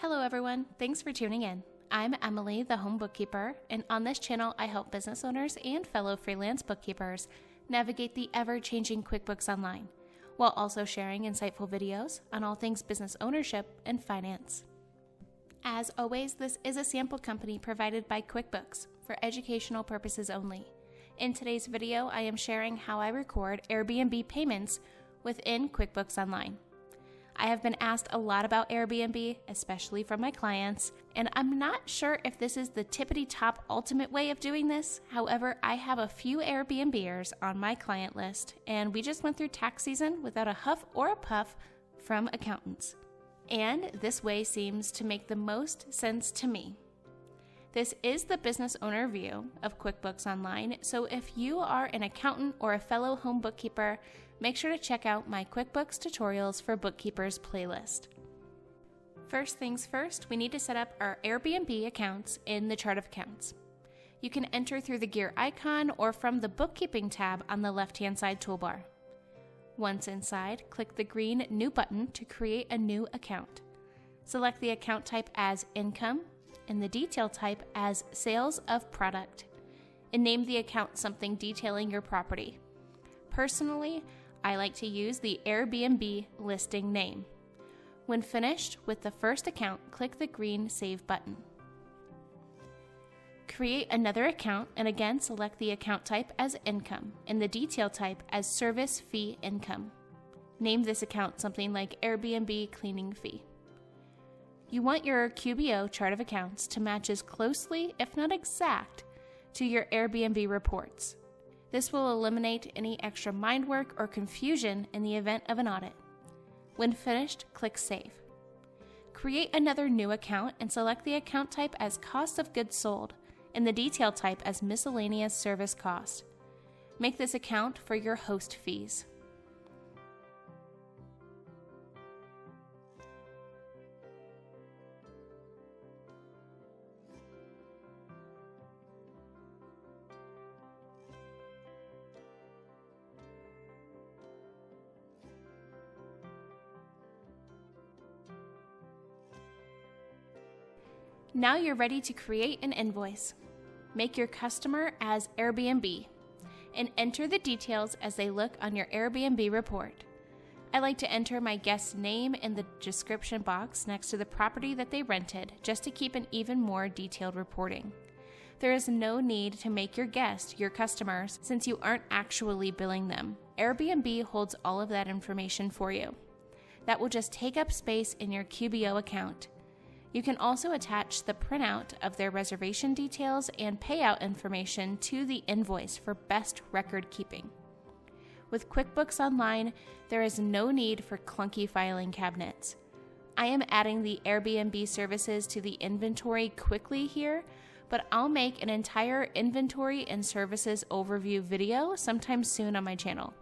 Hello everyone, thanks for tuning in. I'm Emily, the home bookkeeper, and on this channel I help business owners and fellow freelance bookkeepers navigate the ever-changing QuickBooks Online, while also sharing insightful videos on all things business ownership and finance. As always, this is a sample company provided by QuickBooks for educational purposes only. In today's video, I am sharing how I record Airbnb payments within QuickBooks Online. I have been asked a lot about Airbnb, especially from my clients, and I'm not sure if this is the tippity-top ultimate way of doing this. However, I have a few Airbnbers on my client list, and we just went through tax season without a huff or a puff from accountants. And this way seems to make the most sense to me. This is the business owner view of QuickBooks Online, so if you are an accountant or a fellow home bookkeeper, make sure to check out my QuickBooks Tutorials for Bookkeepers playlist. First things first, we need to set up our Airbnb accounts in the chart of accounts. You can enter through the gear icon or from the Bookkeeping tab on the left-hand side toolbar. Once inside, click the green New button to create a new account. Select the account type as Income and the detail type as Sales of Product, and name the account something detailing your property. Personally, I like to use the Airbnb listing name. When finished with the first account, click the green Save button. Create another account and again select the account type as Income and the detail type as Service Fee Income. Name this account something like Airbnb Cleaning Fee. You want your QBO chart of accounts to match as closely, if not exact, to your Airbnb reports. This will eliminate any extra mind work or confusion in the event of an audit. When finished, click Save. Create another new account and select the account type as Cost of Goods Sold and the detail type as Miscellaneous Service Cost. Make this account for your host fees. Now you're ready to create an invoice. Make your customer as Airbnb and enter the details as they look on your Airbnb report. I like to enter my guest's name in the description box next to the property that they rented just to keep an even more detailed reporting. There is no need to make your guest your customers since you aren't actually billing them. Airbnb holds all of that information for you. That will just take up space in your QBO account. You can also attach the printout of their reservation details and payout information to the invoice for best record keeping. With QuickBooks Online, there is no need for clunky filing cabinets. I am adding the Airbnb services to the inventory quickly here, but I'll make an entire inventory and services overview video sometime soon on my channel.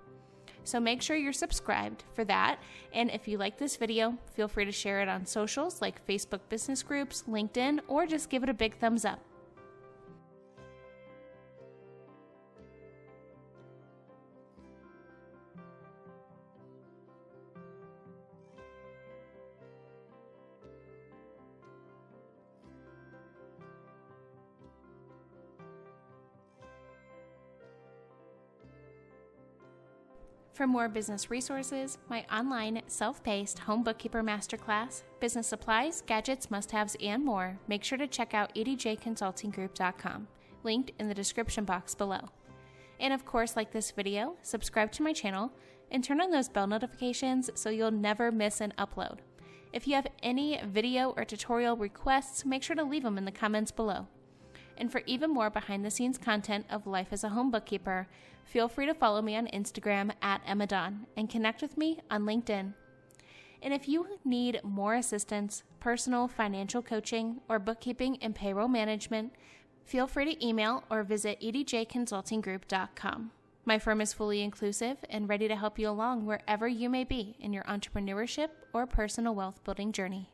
So make sure you're subscribed for that, and if you like this video, feel free to share it on socials like Facebook business groups, LinkedIn, or just give it a big thumbs up. For more business resources, my online, self-paced home bookkeeper masterclass, business supplies, gadgets, must-haves, and more, make sure to check out edjconsultinggroup.com, linked in the description box below. And of course, like this video, subscribe to my channel, and turn on those bell notifications so you'll never miss an upload. If you have any video or tutorial requests, make sure to leave them in the comments below. And for even more behind-the-scenes content of life as a home bookkeeper, feel free to follow me on Instagram @EmmaDawn and connect with me on LinkedIn. And if you need more assistance, personal financial coaching, or bookkeeping and payroll management, feel free to email or visit edjconsultinggroup.com. My firm is fully inclusive and ready to help you along wherever you may be in your entrepreneurship or personal wealth building journey.